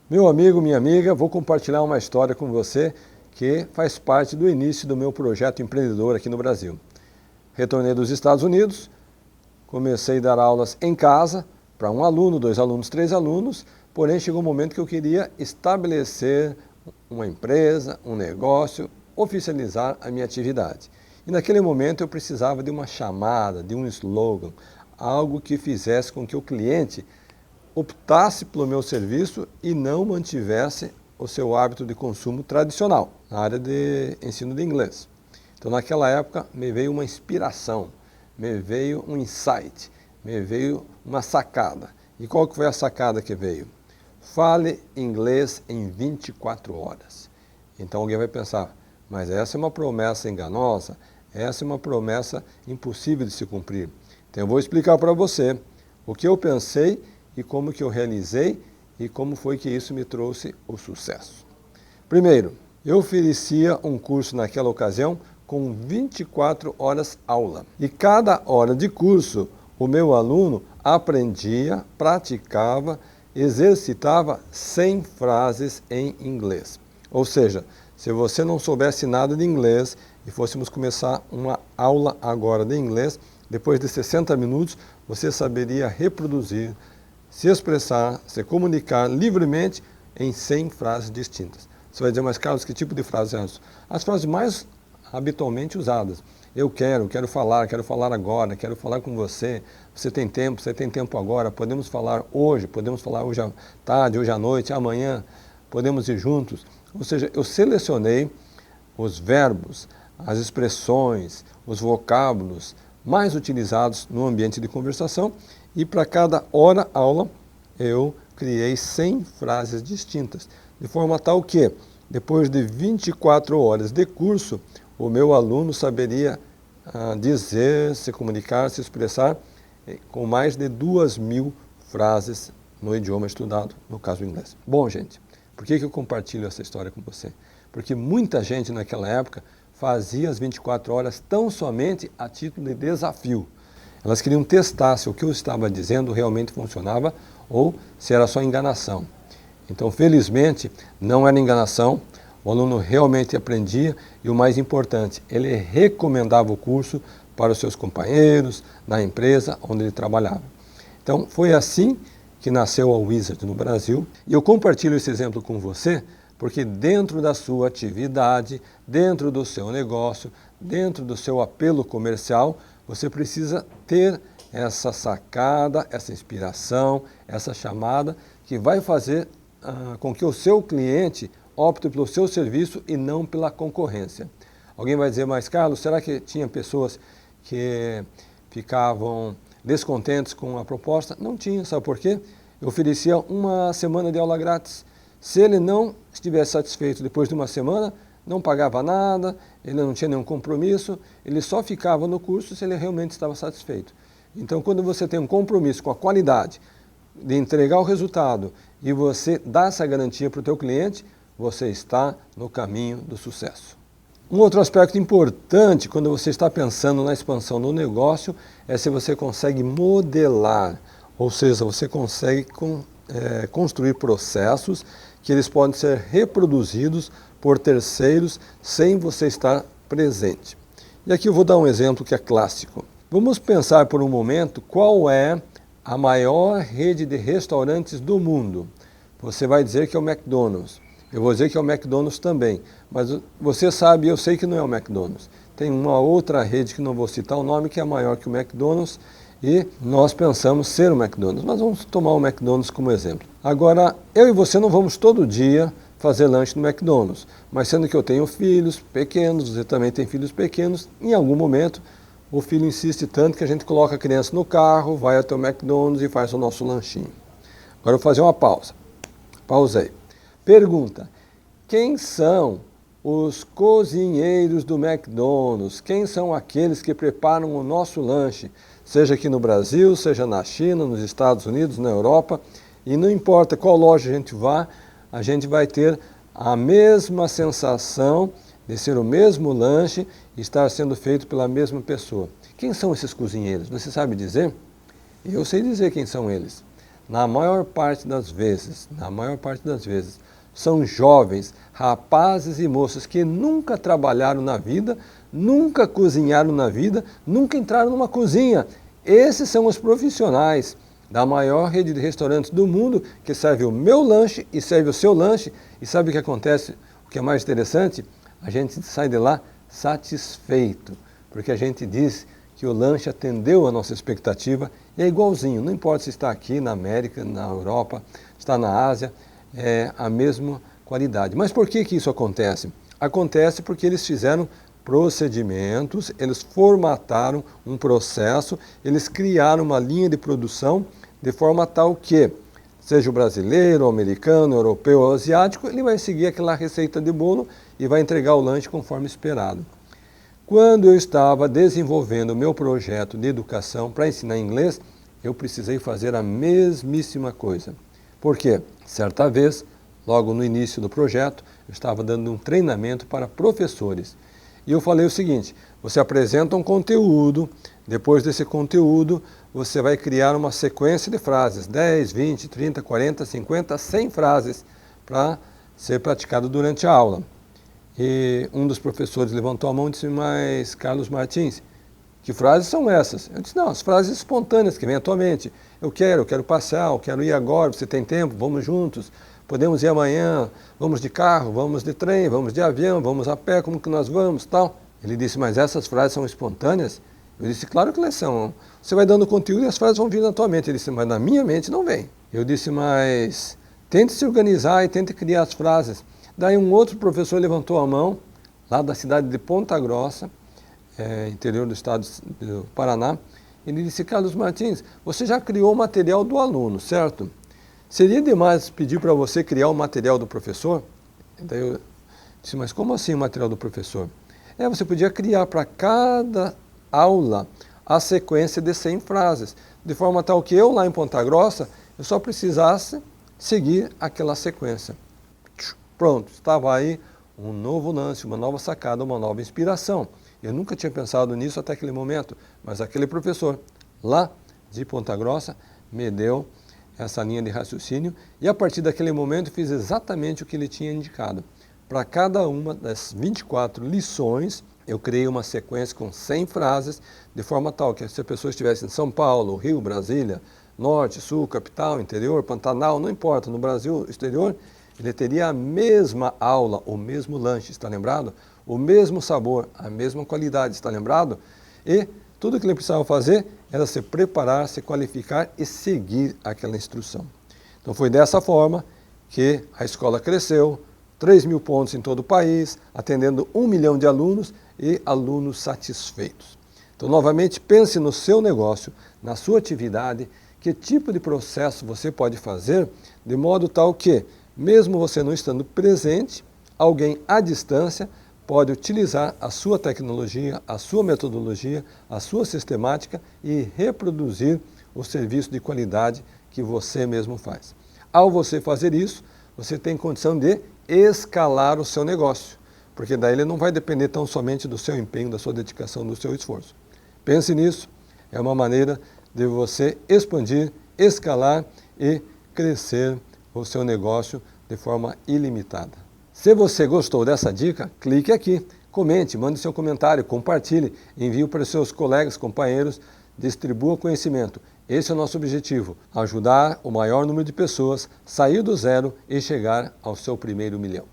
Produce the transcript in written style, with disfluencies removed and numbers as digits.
Meu amigo, minha amiga, vou compartilhar uma história com você que faz parte do início do meu projeto empreendedor aqui no Brasil. Retornei dos Estados Unidos, comecei a dar aulas em casa para um aluno, 2 alunos, 3 alunos, porém chegou um momento que eu queria estabelecer uma empresa, um negócio, oficializar a minha atividade. E naquele momento eu precisava de uma chamada, de um slogan, algo que fizesse com que o cliente optasse pelo meu serviço e não mantivesse o seu hábito de consumo tradicional na área de ensino de inglês. Então, naquela época, me veio uma inspiração, me veio um insight, me veio uma sacada. E qual que foi a sacada que veio? Fale inglês em 24 horas. Então, alguém vai pensar, mas essa é uma promessa enganosa, essa é uma promessa impossível de se cumprir. Então, eu vou explicar para você o que eu pensei e como que eu realizei e como foi que isso me trouxe o sucesso. Primeiro, eu oferecia um curso naquela ocasião com 24 horas aula. E cada hora de curso, o meu aluno aprendia, praticava, exercitava 100 frases em inglês. Ou seja, se você não soubesse nada de inglês e fôssemos começar uma aula agora de inglês, depois de 60 minutos, você saberia reproduzir, se expressar, se comunicar livremente em 100 frases distintas. Você vai dizer, mas Carlos, que tipo de frases é essa? As frases mais habitualmente usadas. Eu quero falar agora, quero falar com você tem tempo agora, podemos falar hoje à tarde, hoje à noite, amanhã, podemos ir juntos. Ou seja, eu selecionei os verbos, as expressões, os vocábulos mais utilizados no ambiente de conversação e para cada hora aula eu criei 100 frases distintas, de forma tal que, depois de 24 horas de curso, o meu aluno saberia dizer, se comunicar, se expressar com mais de 2.000 frases no idioma estudado, no caso o inglês. Bom, gente, por que eu compartilho essa história com você? Porque muita gente naquela época fazia as 24 horas tão somente a título de desafio. Elas queriam testar se o que eu estava dizendo realmente funcionava ou se era só enganação. Então, felizmente, não era enganação, o aluno realmente aprendia e o mais importante, ele recomendava o curso para os seus companheiros, na empresa onde ele trabalhava. Então, foi assim que nasceu a Wizard no Brasil e eu compartilho esse exemplo com você porque dentro da sua atividade, dentro do seu negócio, dentro do seu apelo comercial, você precisa ter essa sacada, essa inspiração, essa chamada que vai fazer com que o seu cliente opte pelo seu serviço e não pela concorrência. Alguém vai dizer, mas Carlos, será que tinha pessoas que ficavam descontentes com a proposta? Não tinha, sabe por quê? Eu oferecia uma semana de aula grátis. Se ele não estivesse satisfeito depois de uma semana, não pagava nada, ele não tinha nenhum compromisso, ele só ficava no curso se ele realmente estava satisfeito. Então, quando você tem um compromisso com a qualidade de entregar o resultado e você dá essa garantia para o teu cliente, você está no caminho do sucesso. Um outro aspecto importante quando você está pensando na expansão do negócio é se você consegue modelar, ou seja, você consegue construir processos que eles podem ser reproduzidos por terceiros sem você estar presente. E aqui eu vou dar um exemplo que é clássico. Vamos pensar por um momento qual é a maior rede de restaurantes do mundo. Você vai dizer que é o McDonald's. Eu vou dizer que é o McDonald's também, mas você sabe, eu sei que não é o McDonald's. Tem uma outra rede que não vou citar o nome, que é maior que o McDonald's, e nós pensamos ser o McDonald's, mas vamos tomar o McDonald's como exemplo. Agora, eu e você não vamos todo dia fazer lanche no McDonald's, mas sendo que eu tenho filhos pequenos, você também tem filhos pequenos, em algum momento o filho insiste tanto que a gente coloca a criança no carro, vai até o McDonald's e faz o nosso lanchinho. Agora eu vou fazer uma pausa. Pausei. Pergunta, quem são os cozinheiros do McDonald's? Quem são aqueles que preparam o nosso lanche? Seja aqui no Brasil, seja na China, nos Estados Unidos, na Europa. E não importa qual loja a gente vai ter a mesma sensação de ser o mesmo lanche e estar sendo feito pela mesma pessoa. Quem são esses cozinheiros? Você sabe dizer? Eu sei dizer quem são eles. na maior parte das vezes, são jovens, rapazes e moças que nunca trabalharam na vida, nunca cozinharam na vida, nunca entraram numa cozinha. Esses são os profissionais da maior rede de restaurantes do mundo, que serve o meu lanche e serve o seu lanche. E sabe o que acontece? O que é mais interessante? A gente sai de lá satisfeito, porque a gente diz que o lanche atendeu a nossa expectativa e é igualzinho, não importa se está aqui na América, na Europa, está na Ásia, é a mesma qualidade. Mas por que isso acontece? Acontece porque eles fizeram procedimentos, eles formataram um processo, eles criaram uma linha de produção de forma tal que, seja o brasileiro, o americano, o europeu ou o asiático, ele vai seguir aquela receita de bolo e vai entregar o lanche conforme esperado. Quando eu estava desenvolvendo o meu projeto de educação para ensinar inglês, eu precisei fazer a mesmíssima coisa. Por quê? Certa vez, logo no início do projeto, eu estava dando um treinamento para professores. E eu falei o seguinte: você apresenta um conteúdo, depois desse conteúdo, você vai criar uma sequência de frases, 10, 20, 30, 40, 50, 100 frases, para ser praticado durante a aula. E um dos professores levantou a mão e disse: mas Carlos Martins, que frases são essas? Eu disse: não, as frases espontâneas que vêm à tua mente. Eu quero passear, eu quero ir agora, você tem tempo, vamos juntos, podemos ir amanhã, vamos de carro, vamos de trem, vamos de avião, vamos a pé, como que nós vamos, tal. Ele disse: mas essas frases são espontâneas? Eu disse: claro que elas são. Você vai dando conteúdo e as frases vão vir na tua mente. Ele disse: mas na minha mente não vem. Eu disse: mas tente se organizar e tente criar as frases. Daí um outro professor levantou a mão, lá da cidade de Ponta Grossa, interior do estado do Paraná. Ele disse: Carlos Martins, você já criou o material do aluno, certo? Seria demais pedir para você criar o material do professor? Daí eu disse: mas como assim o material do professor? Você podia criar para cada aula a sequência de 100 frases, de forma tal que eu lá em Ponta Grossa, eu só precisasse seguir aquela sequência. Pronto, estava aí um novo lance, uma nova sacada, uma nova inspiração. Eu nunca tinha pensado nisso até aquele momento, mas aquele professor lá de Ponta Grossa me deu essa linha de raciocínio e a partir daquele momento fiz exatamente o que ele tinha indicado. Para cada uma das 24 lições, eu criei uma sequência com 100 frases, de forma tal que se a pessoa estivesse em São Paulo, Rio, Brasília, Norte, Sul, Capital, Interior, Pantanal, não importa, no Brasil, exterior, ele teria a mesma aula, o mesmo lanche, está lembrado? O mesmo sabor, a mesma qualidade, está lembrado? E tudo o que ele precisava fazer era se preparar, se qualificar e seguir aquela instrução. Então foi dessa forma que a escola cresceu, 3.000 pontos em todo o país, atendendo 1 milhão de alunos e alunos satisfeitos. Então, novamente, pense no seu negócio, na sua atividade, que tipo de processo você pode fazer, de modo tal que, mesmo você não estando presente, alguém à distância pode utilizar a sua tecnologia, a sua metodologia, a sua sistemática e reproduzir o serviço de qualidade que você mesmo faz. Ao você fazer isso, você tem condição de escalar o seu negócio, porque daí ele não vai depender tão somente do seu empenho, da sua dedicação, do seu esforço. Pense nisso, é uma maneira de você expandir, escalar e crescer o seu negócio de forma ilimitada. Se você gostou dessa dica, clique aqui, comente, mande seu comentário, compartilhe, envie para os seus colegas, companheiros, distribua conhecimento. Esse é o nosso objetivo, ajudar o maior número de pessoas a sair do zero e chegar ao seu primeiro milhão.